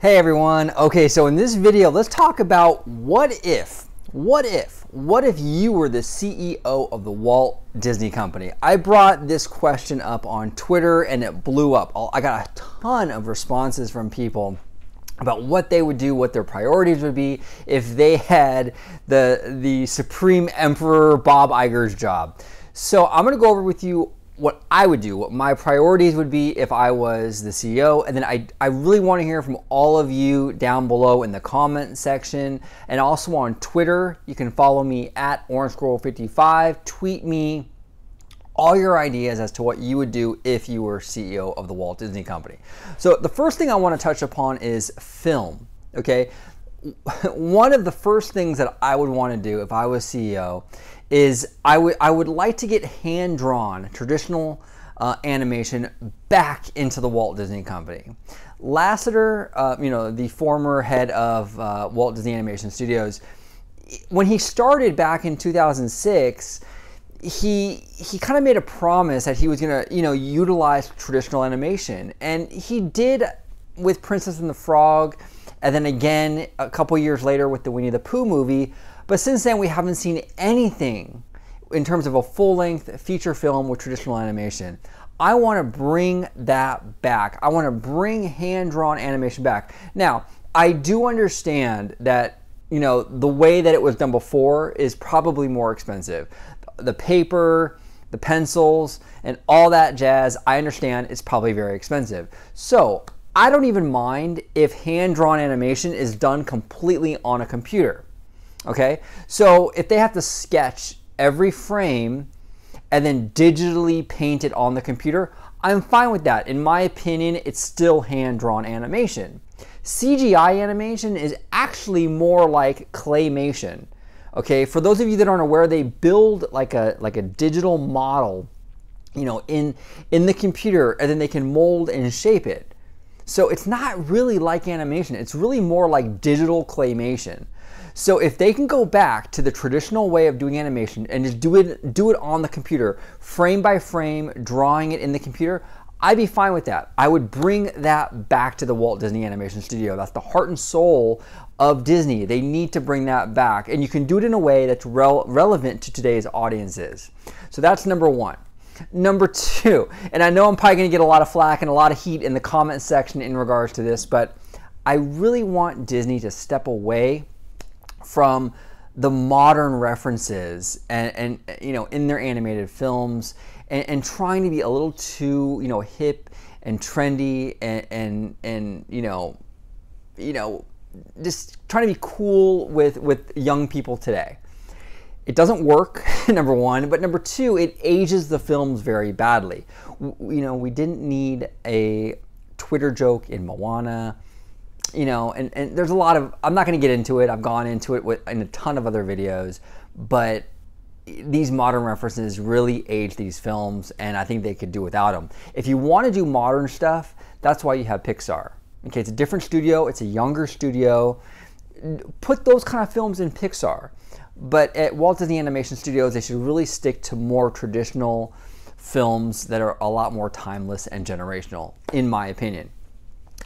Hey everyone. Okay, so in this video, let's talk about what if you were the CEO of the Walt Disney Company? I brought this question up on Twitter and it blew up. I got a ton of responses from people about what they would do, what their priorities would be if they had the Supreme Emperor Bob Iger's job. So I'm gonna go over with you what I would do, what my priorities would be if I was the CEO. And then I really want to hear from all of you down below in the comment section and also on Twitter. You can follow me at OrangeSquirrel55. Tweet me all your ideas as to what you would do if you were CEO of the Walt Disney Company. So the first thing I want to touch upon is film, okay? One of the first things that I would want to do if I was CEO is I would like to get hand-drawn traditional animation back into the Walt Disney Company. Lasseter, the former head of Walt Disney Animation Studios, when he started back in 2006, he kind of made a promise that he was going to utilize traditional animation, and he did with Princess and the Frog, and then again a couple years later with the Winnie the Pooh movie. But since then, we haven't seen anything in terms of a full-length feature film with traditional animation. I want to bring that back. I want to bring hand-drawn animation back. Now, I do understand that the way that it was done before is probably more expensive. The paper, the pencils, and all that jazz, I understand it's probably very expensive. So I don't even mind if hand-drawn animation is done completely on a computer. Okay, so if they have to sketch every frame and then digitally paint it on the computer, I'm fine with that. In my opinion, it's still hand-drawn animation. CGI animation is actually more like claymation. Okay, for those of you that aren't aware, they build like a digital model, in the computer, and then they can mold and shape it. So it's not really like animation. It's really more like digital claymation. So if they can go back to the traditional way of doing animation and just do it on the computer, frame by frame, drawing it in the computer, I'd be fine with that. I would bring that back to the Walt Disney Animation Studio. That's the heart and soul of Disney. They need to bring that back. And you can do it in a way that's relevant to today's audiences. So that's number one. Number two, and I know I'm probably going to get a lot of flack and a lot of heat in the comment section in regards to this, but I really want Disney to step away from the modern references and in their animated films and trying to be a little too hip and trendy and just trying to be cool with young people today. It doesn't work, number one, but number two, it ages the films very badly. We didn't need a Twitter joke in Moana. And there's a lot of, I'm not going to get into it. I've gone into it in a ton of other videos, but these modern references really age these films, and I think they could do without them. If you want to do modern stuff, that's why you have Pixar. Okay, it's a different studio. It's a younger studio. Put those kind of films in Pixar. But at Walt Disney Animation Studios, they should really stick to more traditional films that are a lot more timeless and generational, in my opinion.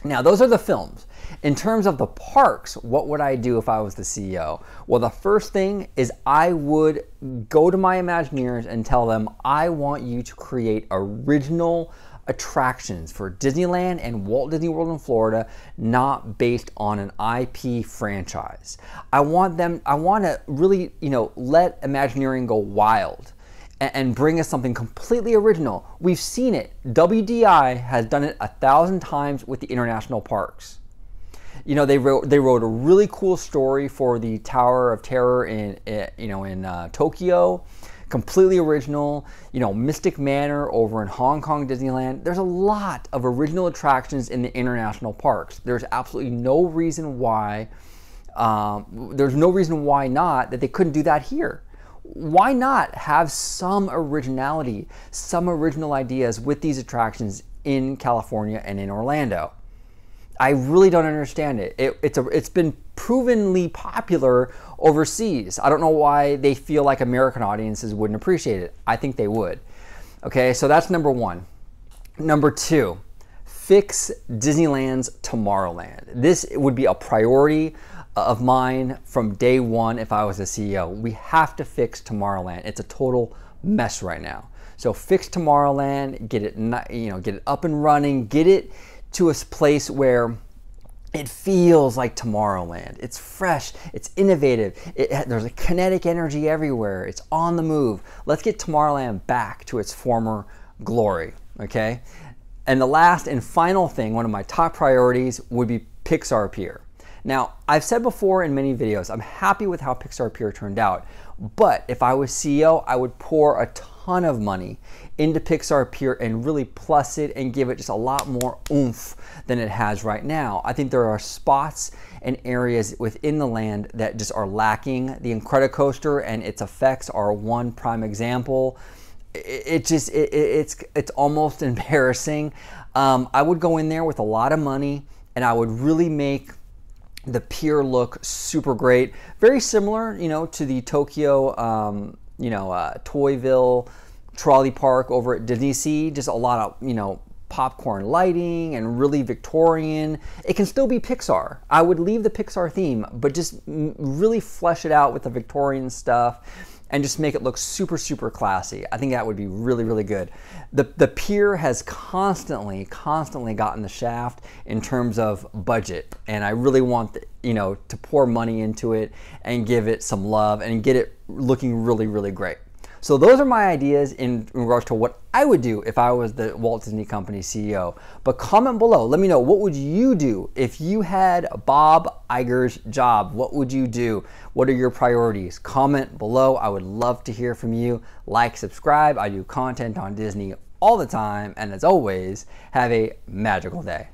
Now, those are the films. In terms of the parks, what would I do if I was the CEO? Well, the first thing is I would go to my Imagineers and tell them, I want you to create original attractions for Disneyland and Walt Disney World in Florida, not based on an IP franchise. I want to really, let Imagineering go wild and bring us something completely original. We've seen it. WDI has done it 1,000 times with the international parks. They wrote a really cool story for the Tower of Terror in Tokyo. Completely original. Mystic Manor over in Hong Kong Disneyland. There's a lot of original attractions in the international parks. There's absolutely no reason why. There's no reason why not that they couldn't do that here. Why not have some originality, some original ideas with these attractions in California and in Orlando? I really don't understand it. It's been provenly popular overseas. I don't know why they feel like American audiences wouldn't appreciate it. I think they would. Okay, so that's number one. Number two, fix Disneyland's Tomorrowland. This would be a priority of mine from day one if I was the CEO. We have to fix Tomorrowland. It's a total mess right now. So fix Tomorrowland, get it, get it up and running, get it to a place where it feels like Tomorrowland. It's fresh, it's innovative, there's a kinetic energy everywhere, it's on the move. Let's get Tomorrowland back to its former glory, okay? And the last and final thing, one of my top priorities, would be Pixar Pier. Now, I've said before in many videos, I'm happy with how Pixar Pier turned out, but if I was CEO, I would pour a ton of money into Pixar Pier and really plus it and give it just a lot more oomph than it has right now. I think there are spots and areas within the land that just are lacking. The Incredicoaster and its effects are one prime example. It's almost embarrassing. I would go in there with a lot of money and I would really make the pier look super great. Very similar, to the Tokyo, Toyville trolley park over at Disney Sea. Just a lot of, popcorn lighting and really Victorian. It can still be Pixar. I would leave the Pixar theme, but just really flesh it out with the Victorian stuff and just make it look super, super classy. I think that would be really, really good. The pier has constantly gotten the shaft in terms of budget, and I really want to pour money into it and give it some love and get it looking really, really great. So those are my ideas in regards to what I would do if I was the Walt Disney Company CEO. But comment below, let me know, what would you do if you had Bob Iger's job? What would you do? What are your priorities? Comment below. I would love to hear from you. Like, subscribe. I do content on Disney all the time. And as always, have a magical day.